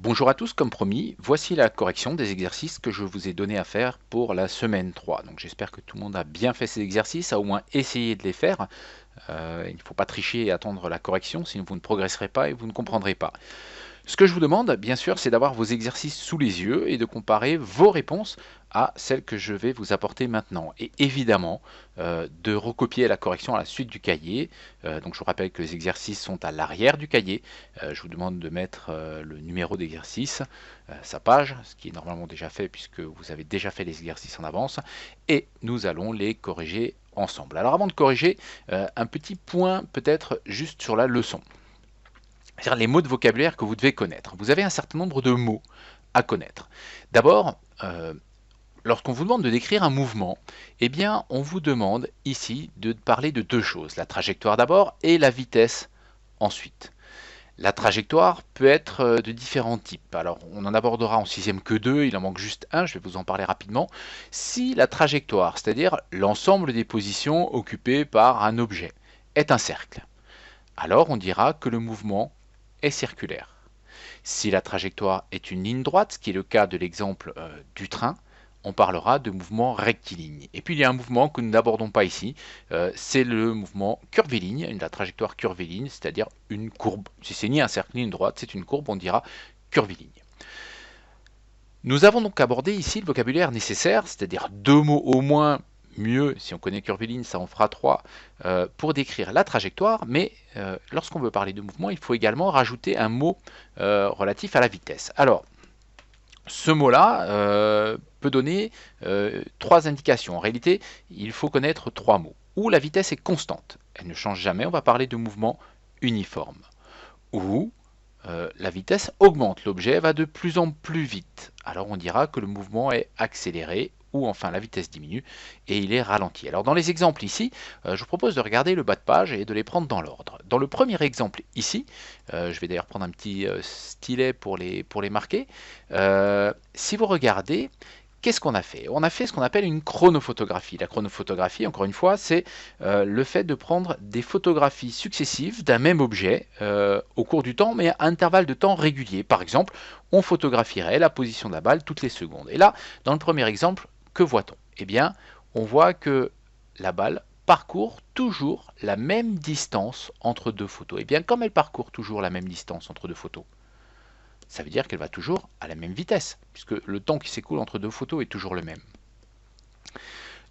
Bonjour à tous, comme promis, voici la correction des exercices que je vous ai donné à faire pour la semaine 3. Donc j'espère que tout le monde a bien fait ces exercices, a au moins essayé de les faire. Il ne faut pas tricher et attendre la correction, sinon vous ne progresserez pas et vous ne comprendrez pas. Ce que je vous demande, bien sûr, c'est d'avoir vos exercices sous les yeux et de comparer vos réponses à celles que je vais vous apporter maintenant. Et évidemment, de recopier la correction à la suite du cahier. Donc je vous rappelle que les exercices sont à l'arrière du cahier. Je vous demande de mettre le numéro d'exercice, sa page, ce qui est normalement déjà fait puisque vous avez déjà fait les exercices en avance. Et nous allons les corriger ensemble. Alors avant de corriger, un petit point peut-être juste sur la leçon. C'est-à-dire les mots de vocabulaire que vous devez connaître. Vous avez un certain nombre de mots à connaître. D'abord, lorsqu'on vous demande de décrire un mouvement, eh bien, on vous demande ici de parler de deux choses. La trajectoire d'abord et la vitesse ensuite. La trajectoire peut être de différents types. Alors, on en abordera en sixième que deux, il en manque juste un, je vais vous en parler rapidement. Si la trajectoire, c'est-à-dire l'ensemble des positions occupées par un objet, est un cercle, alors on dira que le mouvement est circulaire. Si la trajectoire est une ligne droite, ce qui est le cas de l'exemple du train, on parlera de mouvement rectiligne. Et puis il y a un mouvement que nous n'abordons pas ici, c'est le mouvement curviligne, la trajectoire curviligne, c'est-à-dire une courbe. Si c'est ni un cercle ni une droite, c'est une courbe, on dira curviligne. Nous avons donc abordé ici le vocabulaire nécessaire, c'est-à-dire deux mots au moins, mieux si on connaît curviligne, ça en fera trois, pour décrire la trajectoire, mais lorsqu'on veut parler de mouvement, il faut également rajouter un mot relatif à la vitesse. Alors, ce mot-là peut donner trois indications. En réalité, il faut connaître trois mots. Ou la vitesse est constante, elle ne change jamais, on va parler de mouvement uniforme. Ou la vitesse augmente, l'objet va de plus en plus vite. Alors on dira que le mouvement est accéléré, ou enfin la vitesse diminue et il est ralenti. Alors dans les exemples ici, je vous propose de regarder le bas de page et de les prendre dans l'ordre. Dans le premier exemple ici, je vais d'ailleurs prendre un petit stylet pour les marquer. Si vous regardez, qu'est-ce qu'on a fait? On a fait ce qu'on appelle une chronophotographie. La chronophotographie, encore une fois, c'est le fait de prendre des photographies successives d'un même objet au cours du temps, mais à intervalles de temps réguliers. Par exemple, on photographierait la position de la balle toutes les secondes. Et là, dans le premier exemple, que voit-on? Eh bien, on voit que la balle parcourt toujours la même distance entre deux photos. Et bien, comme elle parcourt toujours la même distance entre deux photos, ça veut dire qu'elle va toujours à la même vitesse, puisque le temps qui s'écoule entre deux photos est toujours le même.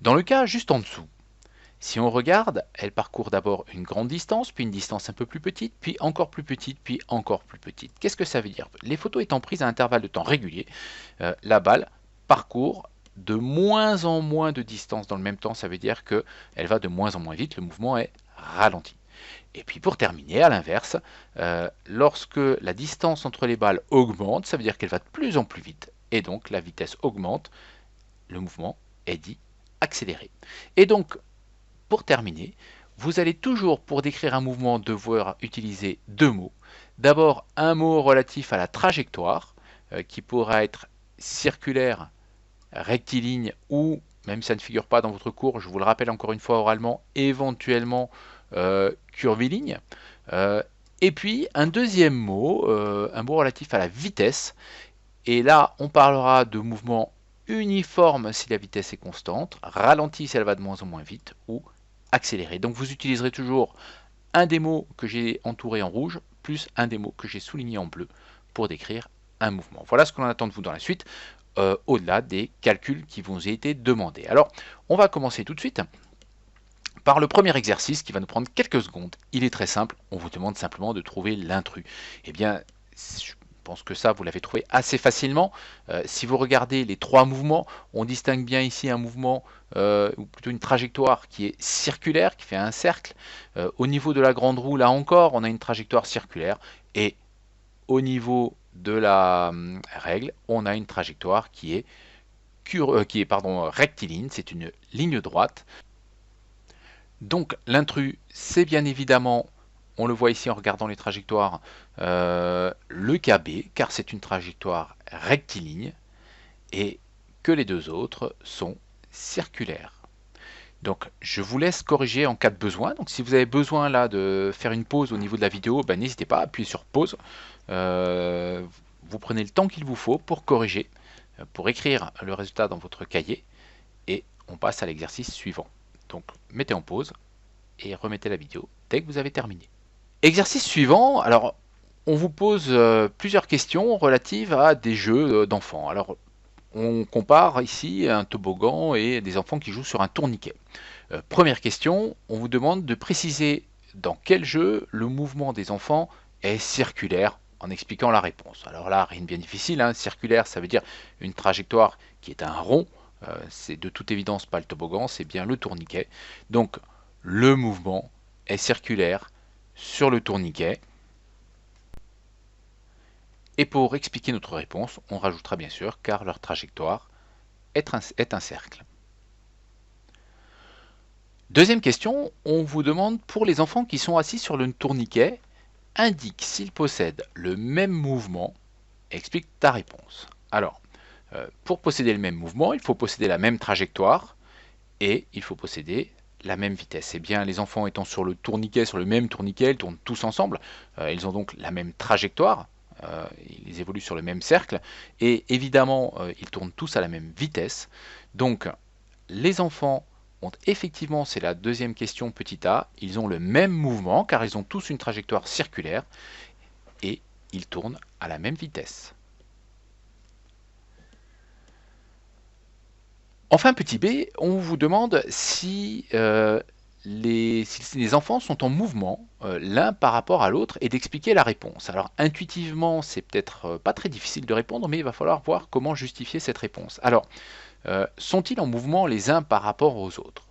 Dans le cas juste en dessous, si on regarde, elle parcourt d'abord une grande distance, puis une distance un peu plus petite, puis encore plus petite, puis encore plus petite. Qu'est-ce que ça veut dire? Les photos étant prises à intervalles de temps réguliers, la balle parcourt de moins en moins de distance dans le même temps, ça veut dire qu'elle va de moins en moins vite, le mouvement est ralenti. Et puis pour terminer, à l'inverse, lorsque la distance entre les balles augmente, ça veut dire qu'elle va de plus en plus vite, et donc la vitesse augmente, le mouvement est dit accéléré. Et donc, pour terminer, vous allez toujours, pour décrire un mouvement, devoir utiliser deux mots. D'abord, un mot relatif à la trajectoire, qui pourra être circulaire, rectiligne ou, même si ça ne figure pas dans votre cours, je vous le rappelle encore une fois oralement, éventuellement curviligne. Et puis un deuxième mot, un mot relatif à la vitesse. Et là, on parlera de mouvement uniforme si la vitesse est constante, ralenti si elle va de moins en moins vite, ou accéléré. Donc vous utiliserez toujours un des mots que j'ai entouré en rouge, plus un des mots que j'ai souligné en bleu pour décrire un mouvement. Voilà ce que l'on attend de vous dans la suite, au-delà des calculs qui vous ont été demandés. Alors, on va commencer tout de suite par le premier exercice qui va nous prendre quelques secondes. Il est très simple, on vous demande simplement de trouver l'intrus. Eh bien, je pense que ça, vous l'avez trouvé assez facilement. Si vous regardez les trois mouvements, on distingue bien ici un mouvement, ou plutôt une trajectoire qui est circulaire, qui fait un cercle. Au niveau de la grande roue, là encore, on a une trajectoire circulaire. Et au niveau de la règle, on a une trajectoire qui est, rectiligne, c'est une ligne droite. Donc l'intrus, c'est bien évidemment, on le voit ici en regardant les trajectoires, le KB, car c'est une trajectoire rectiligne, et que les deux autres sont circulaires. Donc je vous laisse corriger en cas de besoin. Donc si vous avez besoin là de faire une pause au niveau de la vidéo, ben, n'hésitez pas à appuyer sur pause. Vous vous prenez le temps qu'il vous faut pour corriger, pour écrire le résultat dans votre cahier, et on passe à l'exercice suivant. Donc mettez en pause et remettez la vidéo dès que vous avez terminé. Exercice suivant, alors on vous pose plusieurs questions relatives à des jeux d'enfants. Alors on compare ici un toboggan et des enfants qui jouent sur un tourniquet. Première question, on vous demande de préciser dans quel jeu le mouvement des enfants est circulaire en expliquant la réponse. Alors là, rien de bien difficile, hein. Circulaire, ça veut dire une trajectoire qui est un rond. C'est de toute évidence pas le toboggan, c'est bien le tourniquet. Donc le mouvement est circulaire sur le tourniquet. Et pour expliquer notre réponse, on rajoutera bien sûr car leur trajectoire est un cercle. Deuxième question, on vous demande pour les enfants qui sont assis sur le tourniquet, indique s'ils possèdent le même mouvement, explique ta réponse. Alors, pour posséder le même mouvement, il faut posséder la même trajectoire et il faut posséder la même vitesse. Eh bien, les enfants étant sur le tourniquet, sur le même tourniquet, ils tournent tous ensemble, ils ont donc la même trajectoire, ils évoluent sur le même cercle et évidemment, ils tournent tous à la même vitesse. Donc, les enfants ont effectivement, c'est la deuxième question petit a, ils ont le même mouvement car ils ont tous une trajectoire circulaire et ils tournent à la même vitesse. Enfin, petit b, on vous demande si les enfants sont en mouvement l'un par rapport à l'autre et d'expliquer la réponse. Alors intuitivement, c'est peut-être pas très difficile de répondre, mais il va falloir voir comment justifier cette réponse. Alors, sont-ils en mouvement les uns par rapport aux autres?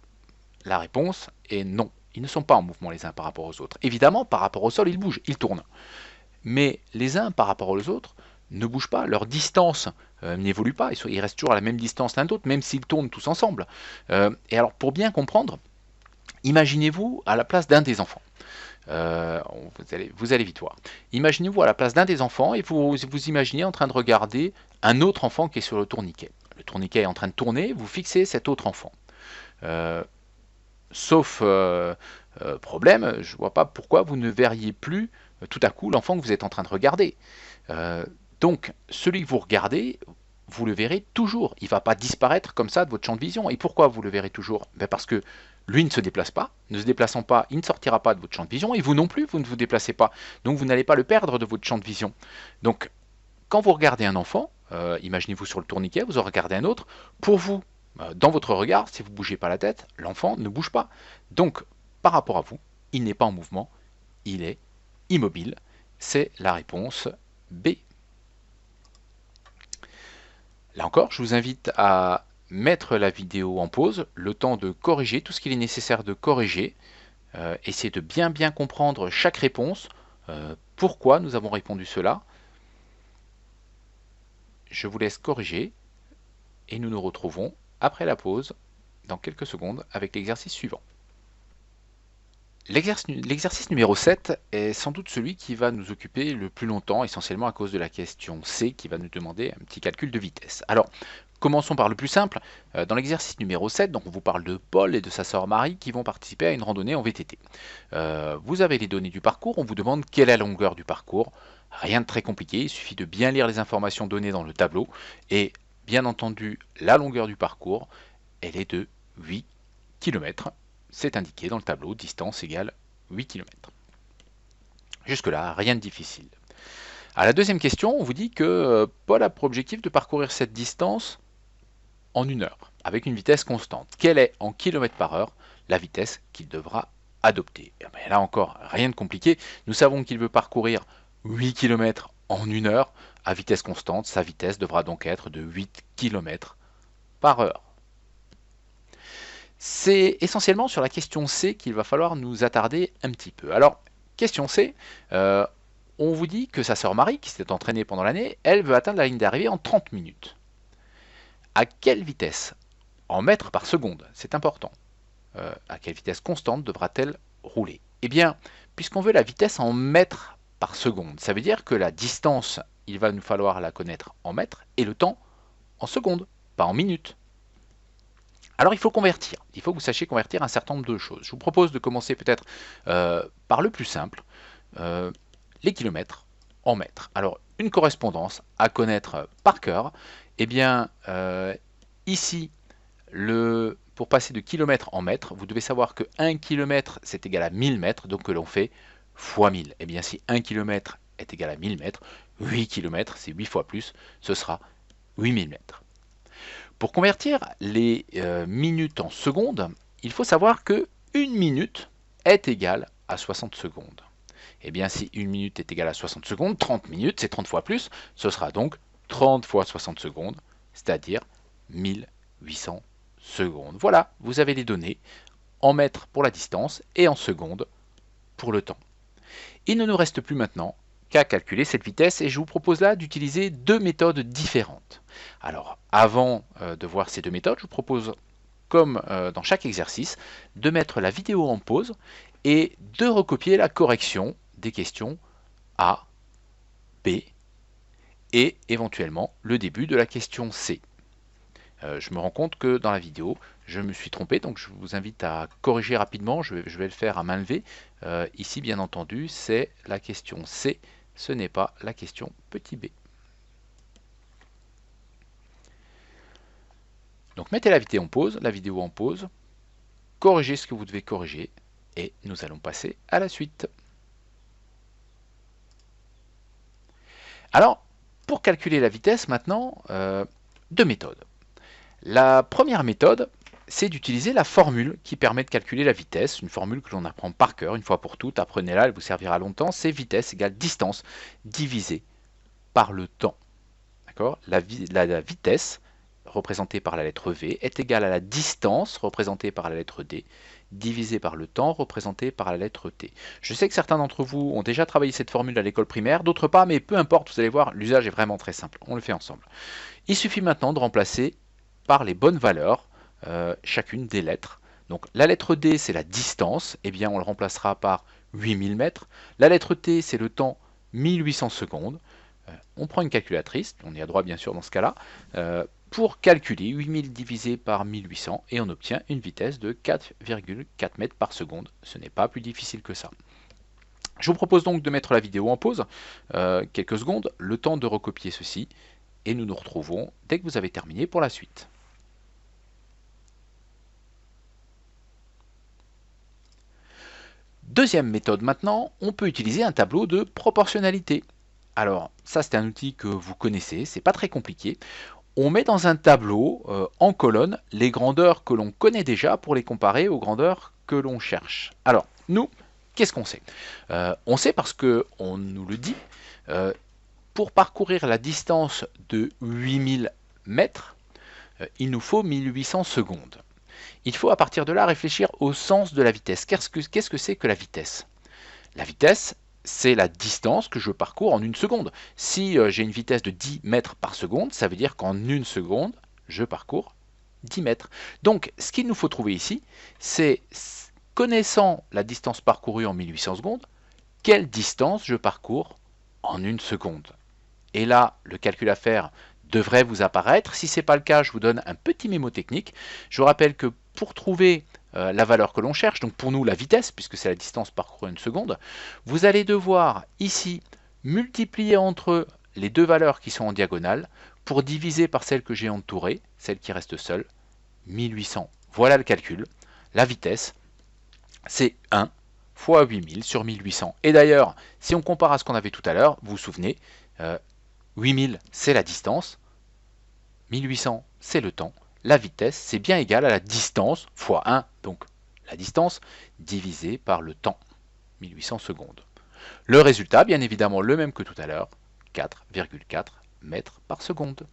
La réponse est non. Ils ne sont pas en mouvement les uns par rapport aux autres. Évidemment, par rapport au sol, ils bougent, ils tournent. Mais les uns par rapport aux autres ne bougent pas, leur distance n'évolue pas, ils restent toujours à la même distance l'un d'autre, même s'ils tournent tous ensemble. Et alors, pour bien comprendre, imaginez-vous à la place d'un des enfants. Vous allez vite voir. Imaginez-vous à la place d'un des enfants et vous imaginez en train de regarder un autre enfant qui est sur le tourniquet. Le tourniquet est en train de tourner, vous fixez cet autre enfant. Sauf problème, je ne vois pas pourquoi vous ne verriez plus tout à coup l'enfant que vous êtes en train de regarder. Donc, celui que vous regardez, vous le verrez toujours. Il ne va pas disparaître comme ça de votre champ de vision. Et pourquoi vous le verrez toujours? Parce que lui ne se déplace pas. Ne se déplaçant pas, il ne sortira pas de votre champ de vision. Et vous non plus, vous ne vous déplacez pas. Donc, vous n'allez pas le perdre de votre champ de vision. Donc, quand vous regardez un enfant, imaginez-vous sur le tourniquet, vous en regardez un autre. Pour vous, dans votre regard, si vous ne bougez pas la tête, l'enfant ne bouge pas. Donc, par rapport à vous, il n'est pas en mouvement, il est immobile. C'est la réponse B. Là encore, je vous invite à mettre la vidéo en pause, le temps de corriger tout ce qu'il est nécessaire de corriger. Essayez de bien comprendre chaque réponse, pourquoi nous avons répondu cela. Je vous laisse corriger et nous nous retrouvons après la pause dans quelques secondes avec l'exercice suivant. L'exercice numéro 7 est sans doute celui qui va nous occuper le plus longtemps, essentiellement à cause de la question C qui va nous demander un petit calcul de vitesse. Alors, commençons par le plus simple. Dans l'exercice numéro 7, donc on vous parle de Paul et de sa sœur Marie qui vont participer à une randonnée en VTT. Vous avez les données du parcours, on vous demande quelle est la longueur du parcours. Rien de très compliqué, il suffit de bien lire les informations données dans le tableau. Et bien entendu, la longueur du parcours, elle est de 8 km. C'est indiqué dans le tableau, distance égale 8 km. Jusque-là, rien de difficile. À la deuxième question, on vous dit que Paul a pour objectif de parcourir cette distance en 1 heure, avec une vitesse constante. Quelle est en km par heure la vitesse qu'il devra adopter? Et bien là encore, rien de compliqué. Nous savons qu'il veut parcourir 8 km en 1 heure à vitesse constante. Sa vitesse devra donc être de 8 km par heure. C'est essentiellement sur la question C qu'il va falloir nous attarder un petit peu. Alors, question C, on vous dit que sa sœur Marie, qui s'est entraînée pendant l'année, elle veut atteindre la ligne d'arrivée en 30 minutes. À quelle vitesse? En mètres par seconde, c'est important. À quelle vitesse constante devra-t-elle rouler? Eh bien, puisqu'on veut la vitesse en mètres par seconde, ça veut dire que la distance, il va nous falloir la connaître en mètres, et le temps en secondes, pas en minutes. Alors il faut convertir, il faut que vous sachiez convertir un certain nombre de choses. Je vous propose de commencer peut-être par le plus simple, les kilomètres en mètres. Alors une correspondance à connaître par cœur, eh bien ici, pour passer de kilomètres en mètres, vous devez savoir que 1 km c'est égal à 1000 mètres, donc que l'on fait fois 1000. Eh bien si 1 km est égal à 1000 mètres, 8 km c'est 8 fois plus, ce sera 8000 mètres. Pour convertir les minutes en secondes, il faut savoir que 1 minute est égale à 60 secondes. Eh bien si 1 minute est égale à 60 secondes, 30 minutes c'est 30 fois plus, ce sera donc 30 fois 60 secondes, c'est-à-dire 1800 secondes. Voilà, vous avez les données en mètres pour la distance et en secondes pour le temps. Il ne nous reste plus maintenant qu'à calculer cette vitesse et je vous propose là d'utiliser deux méthodes différentes. Alors avant de voir ces deux méthodes, je vous propose, comme dans chaque exercice, de mettre la vidéo en pause et de recopier la correction des questions A, B et éventuellement le début de la question C. Je me rends compte que dans la vidéo, je me suis trompé, donc je vous invite à corriger rapidement, je vais le faire à main levée. Ici, bien entendu, c'est la question C, ce n'est pas la question petit b. Donc mettez la vidéo en pause, corrigez ce que vous devez corriger, et nous allons passer à la suite. Alors, pour calculer la vitesse maintenant, deux méthodes. La première méthode, c'est d'utiliser la formule qui permet de calculer la vitesse, une formule que l'on apprend par cœur une fois pour toutes, apprenez-la, elle vous servira longtemps, c'est vitesse égale distance divisé par le temps. D'accord ? La vitesse, représentée par la lettre V, est égale à la distance, représentée par la lettre D, divisé par le temps, représenté par la lettre T. Je sais que certains d'entre vous ont déjà travaillé cette formule à l'école primaire, d'autres pas, mais peu importe, vous allez voir, l'usage est vraiment très simple, on le fait ensemble. Il suffit maintenant de remplacer par les bonnes valeurs chacune des lettres. Donc la lettre D c'est la distance, eh bien on le remplacera par 8000 mètres. La lettre T c'est le temps 1800 secondes. On prend une calculatrice, on y a droit bien sûr dans ce cas-là, pour calculer 8000 divisé par 1800 et on obtient une vitesse de 4,4 mètres par seconde. Ce n'est pas plus difficile que ça. Je vous propose donc de mettre la vidéo en pause quelques secondes, le temps de recopier ceci, et nous nous retrouvons dès que vous avez terminé pour la suite. Deuxième méthode maintenant, on peut utiliser un tableau de proportionnalité. Alors ça c'est un outil que vous connaissez, c'est pas très compliqué. On met dans un tableau en colonne les grandeurs que l'on connaît déjà pour les comparer aux grandeurs que l'on cherche. Alors nous, qu'est-ce qu'on sait? On sait parce qu'on nous le dit, pour parcourir la distance de 8000 mètres, il nous faut 1800 secondes. Il faut à partir de là réfléchir au sens de la vitesse. Qu'est-ce que c'est que la vitesse? La vitesse, c'est la distance que je parcours en une seconde. Si j'ai une vitesse de 10 mètres par seconde, ça veut dire qu'en une seconde, je parcours 10 mètres. Donc, ce qu'il nous faut trouver ici, c'est, connaissant la distance parcourue en 1800 secondes, quelle distance je parcours en une seconde. Et là, le calcul à faire devrait vous apparaître. Si ce n'est pas le cas, je vous donne un petit mémo technique. Je vous rappelle que pour trouver la valeur que l'on cherche, donc pour nous la vitesse, puisque c'est la distance parcourue en une seconde, vous allez devoir ici multiplier entre les deux valeurs qui sont en diagonale pour diviser par celle que j'ai entourée, celle qui reste seule, 1800. Voilà le calcul. La vitesse, c'est 1 fois 8000 sur 1800. Et d'ailleurs, si on compare à ce qu'on avait tout à l'heure, vous vous souvenez, 8000 c'est la distance, 1800 c'est le temps, la vitesse c'est bien égal à la distance fois 1, donc la distance divisé par le temps, 1800 secondes. Le résultat, bien évidemment le même que tout à l'heure, 4,4 mètres par seconde.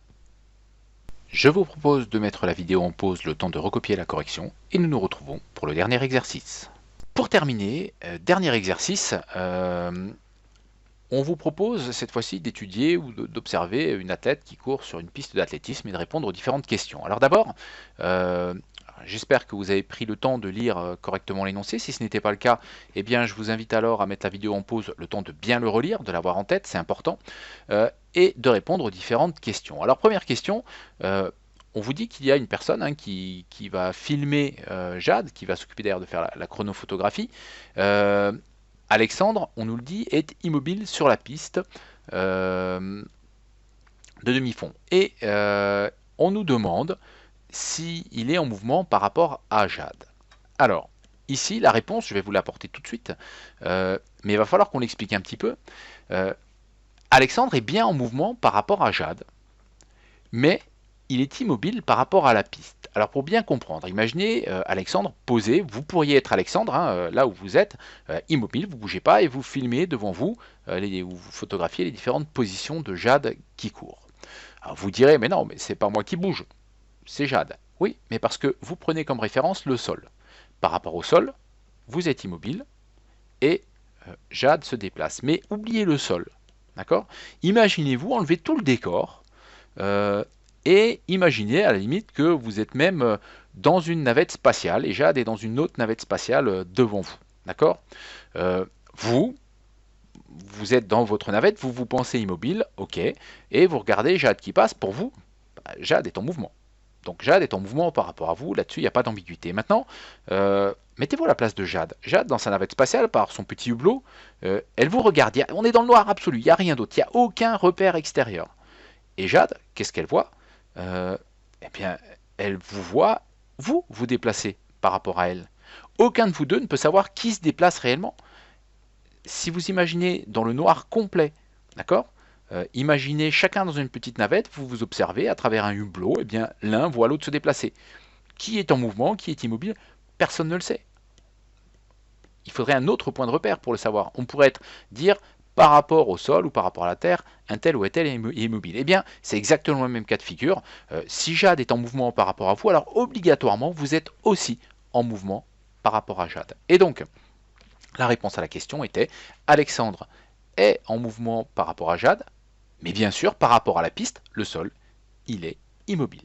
Je vous propose de mettre la vidéo en pause le temps de recopier la correction et nous nous retrouvons pour le dernier exercice. Pour terminer, dernier exercice, on vous propose cette fois-ci d'étudier ou d'observer une athlète qui court sur une piste d'athlétisme et de répondre aux différentes questions. Alors d'abord, j'espère que vous avez pris le temps de lire correctement l'énoncé. Si ce n'était pas le cas, eh bien, je vous invite alors à mettre la vidéo en pause, le temps de bien le relire, de l'avoir en tête, c'est important, et de répondre aux différentes questions. Alors première question, on vous dit qu'il y a une personne qui va filmer Jade, qui va s'occuper d'ailleurs de faire la chronophotographie. Alexandre, on nous le dit, est immobile sur la piste. de demi-fond. Et on nous demande s'il est en mouvement par rapport à Jade. Alors, ici, la réponse, je vais vous l'apporter tout de suite, mais il va falloir qu'on l'explique un petit peu. Alexandre est bien en mouvement par rapport à Jade, mais il est immobile par rapport à la piste. Alors pour bien comprendre, imaginez Alexandre posé, vous pourriez être Alexandre, hein, là où vous êtes, immobile, vous ne bougez pas et vous filmez devant vous, ou vous photographiez les différentes positions de Jade qui court. Alors vous direz, mais non, mais c'est pas moi qui bouge, c'est Jade. Oui, mais parce que vous prenez comme référence le sol. Par rapport au sol, vous êtes immobile et Jade se déplace. Mais oubliez le sol, d'accord? Imaginez-vous enlever tout le décor et imaginez à la limite que vous êtes même dans une navette spatiale et Jade est dans une autre navette spatiale devant vous, d'accord? Vous êtes dans votre navette, vous vous pensez immobile, ok, et vous regardez Jade qui passe, pour vous, Jade est en mouvement. Donc Jade est en mouvement par rapport à vous, là-dessus il n'y a pas d'ambiguïté. Maintenant, mettez-vous à la place de Jade. Jade, dans sa navette spatiale, par son petit hublot, elle vous regarde, on est dans le noir absolu, il n'y a rien d'autre, il n'y a aucun repère extérieur. Et Jade, qu'est-ce qu'elle voit? Eh bien, elle vous voit, vous déplacer par rapport à elle. Aucun de vous deux ne peut savoir qui se déplace réellement. Si vous imaginez dans le noir complet, d'accord? Imaginez chacun dans une petite navette, vous vous observez à travers un hublot, et bien l'un voit l'autre se déplacer. Qui est en mouvement, qui est immobile? Personne ne le sait. Il faudrait un autre point de repère pour le savoir. On pourrait dire par rapport au sol ou par rapport à la terre, un tel ou un tel est immobile. Eh bien, c'est exactement le même cas de figure. Si Jade est en mouvement par rapport à vous, alors obligatoirement, vous êtes aussi en mouvement par rapport à Jade. Et donc, la réponse à la question était Alexandre est en mouvement par rapport à Jade, mais bien sûr, par rapport à la piste, le sol, il est immobile.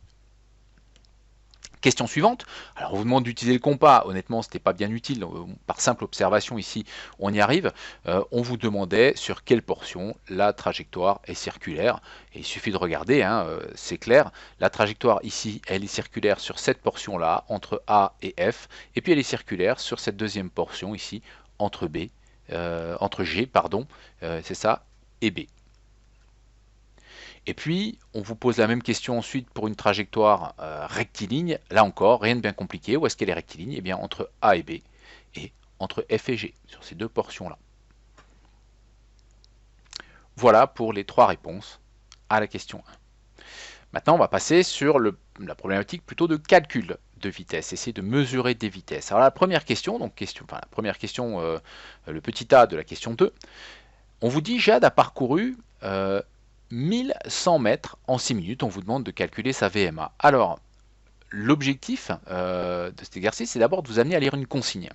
Question suivante. Alors on vous demande d'utiliser le compas. Honnêtement, ce n'était pas bien utile. Par simple observation ici, on y arrive. On vous demandait sur quelle portion la trajectoire est circulaire. Et il suffit de regarder, hein, c'est clair. La trajectoire ici, elle est circulaire sur cette portion-là, entre A et F. Et puis elle est circulaire sur cette deuxième portion ici, entre G, pardon, c'est ça, et B. Et puis, on vous pose la même question ensuite pour une trajectoire rectiligne. Là encore, rien de bien compliqué. Où est-ce qu'elle est rectiligne? Eh bien, entre A et B, et entre F et G, sur ces deux portions-là. Voilà pour les trois réponses à la question 1. Maintenant, on va passer sur la problématique plutôt de calcul de vitesse, essayer de mesurer des vitesses. Alors la première question, le petit a de la question 2, on vous dit Jade a parcouru 1100 mètres en 6 minutes, on vous demande de calculer sa VMA. Alors, l'objectif de cet exercice, c'est d'abord de vous amener à lire une consigne.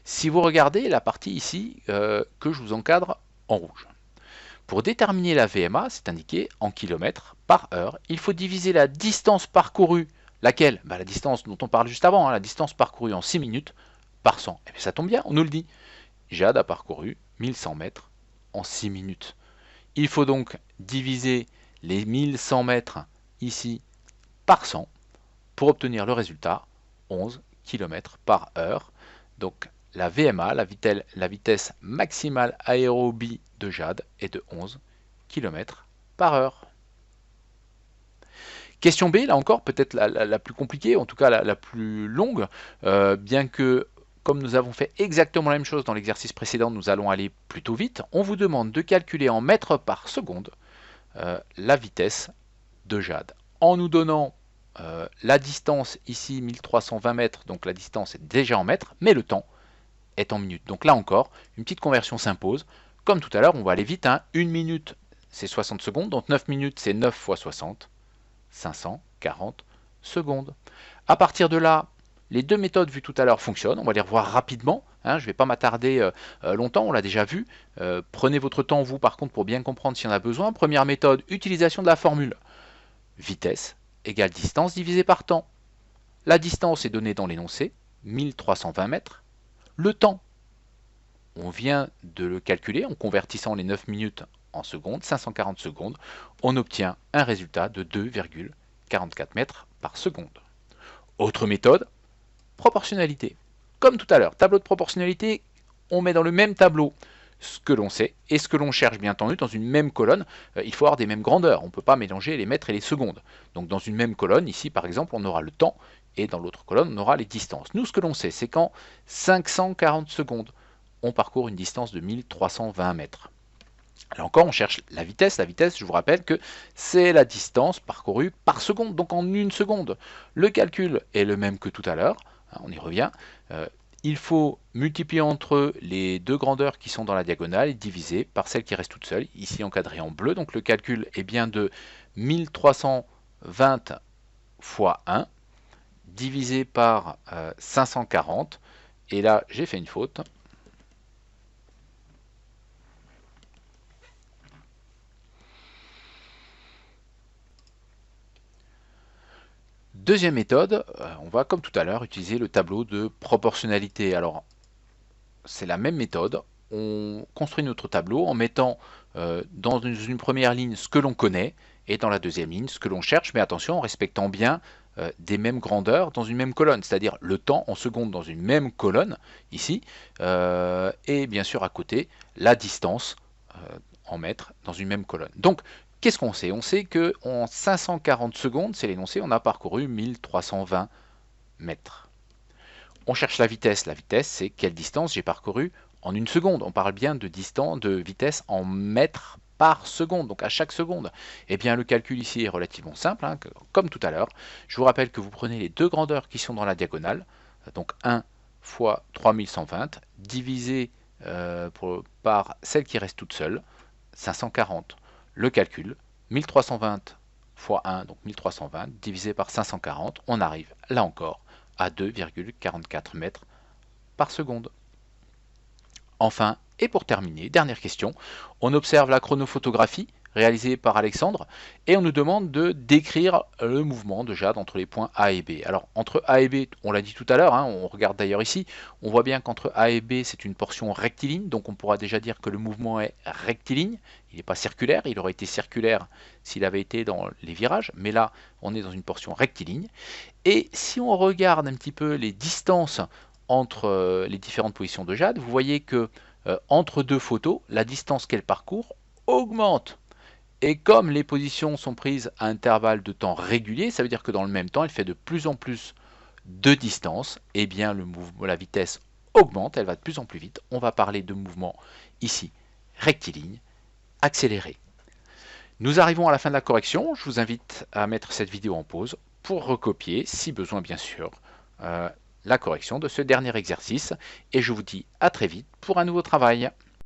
Si vous regardez la partie ici que je vous encadre en rouge. Pour déterminer la VMA, c'est indiqué en kilomètres par heure, il faut diviser la distance parcourue, laquelle? La distance dont on parle juste avant, hein, la distance parcourue en 6 minutes, par 100. Et bien ça tombe bien, on nous le dit. Jade a parcouru 1100 mètres en 6 minutes. Il faut donc diviser les 1100 mètres ici par 100 pour obtenir le résultat 11 km par heure. Donc la VMA, la vitesse maximale aérobie de Jade, est de 11 km par heure. Question B, là encore, peut-être la plus compliquée, en tout cas la plus longue, bien que comme nous avons fait exactement la même chose dans l'exercice précédent, nous allons aller plutôt vite. On vous demande de calculer en mètres par seconde la vitesse de Jade. En nous donnant la distance ici, 1320 mètres, donc la distance est déjà en mètres, mais le temps est en minutes. Donc là encore, une petite conversion s'impose. Comme tout à l'heure, on va aller vite. 1 minute, c'est 60 secondes, donc 9 minutes, c'est 9 fois 60, 540 secondes. À partir de là, les deux méthodes vues tout à l'heure fonctionnent. On va les revoir rapidement. Je ne vais pas m'attarder longtemps, on l'a déjà vu. Prenez votre temps, vous, par contre, pour bien comprendre s'il y en a besoin. Première méthode, utilisation de la formule. Vitesse égale distance divisée par temps. La distance est donnée dans l'énoncé, 1320 mètres. Le temps, on vient de le calculer en convertissant les 9 minutes en secondes, 540 secondes. On obtient un résultat de 2,44 mètres par seconde. Autre méthode, proportionnalité. Comme tout à l'heure, tableau de proportionnalité, on met dans le même tableau ce que l'on sait et ce que l'on cherche, bien entendu, dans une même colonne. Il faut avoir des mêmes grandeurs, on ne peut pas mélanger les mètres et les secondes. Donc dans une même colonne, ici par exemple, on aura le temps, et dans l'autre colonne, on aura les distances. Nous, ce que l'on sait, c'est qu'en 540 secondes, on parcourt une distance de 1320 mètres. Là encore, on cherche la vitesse. La vitesse, je vous rappelle que c'est la distance parcourue par seconde, donc en une seconde. Le calcul est le même que tout à l'heure, on y revient. Il faut multiplier entre eux les deux grandeurs qui sont dans la diagonale et diviser par celle qui reste toute seule, ici encadrée en bleu. Donc le calcul est bien de 1320 fois 1, divisé par 540. Et là, j'ai fait une faute. Deuxième méthode, on va comme tout à l'heure utiliser le tableau de proportionnalité. Alors c'est la même méthode, on construit notre tableau en mettant dans une première ligne ce que l'on connaît et dans la deuxième ligne ce que l'on cherche, mais attention en respectant bien des mêmes grandeurs dans une même colonne, c'est-à-dire le temps en secondes dans une même colonne ici, et bien sûr à côté la distance en mètres dans une même colonne. Donc qu'est-ce qu'on sait? On sait qu'en 540 secondes, c'est l'énoncé, on a parcouru 1320 mètres. On cherche la vitesse. La vitesse, c'est quelle distance j'ai parcouru en une seconde. On parle bien de distance, de vitesse en mètres par seconde, donc à chaque seconde. Eh bien, le calcul ici est relativement simple, hein, comme tout à l'heure. Je vous rappelle que vous prenez les deux grandeurs qui sont dans la diagonale, donc 1 fois 3120, divisé par celle qui reste toute seule, 540. Le calcul, 1320 fois 1, donc 1320, divisé par 540, on arrive, là encore, à 2,44 mètres par seconde. Enfin, et pour terminer, dernière question, on observe la chronophotographie réalisée par Alexandre et on nous demande de décrire le mouvement de Jade entre les points A et B. Alors entre A et B, on l'a dit tout à l'heure, hein, on regarde d'ailleurs ici, on voit bien qu'entre A et B c'est une portion rectiligne, donc on pourra déjà dire que le mouvement est rectiligne, il n'est pas circulaire, il aurait été circulaire s'il avait été dans les virages, mais là on est dans une portion rectiligne. Et si on regarde un petit peu les distances entre les différentes positions de Jade, vous voyez que entre deux photos, la distance qu'elle parcourt augmente. Et comme les positions sont prises à intervalles de temps réguliers, ça veut dire que dans le même temps, elle fait de plus en plus de distance, et bien la vitesse augmente, elle va de plus en plus vite. On va parler de mouvement ici rectiligne, accéléré. Nous arrivons à la fin de la correction, je vous invite à mettre cette vidéo en pause pour recopier, si besoin bien sûr, la correction de ce dernier exercice, et je vous dis à très vite pour un nouveau travail.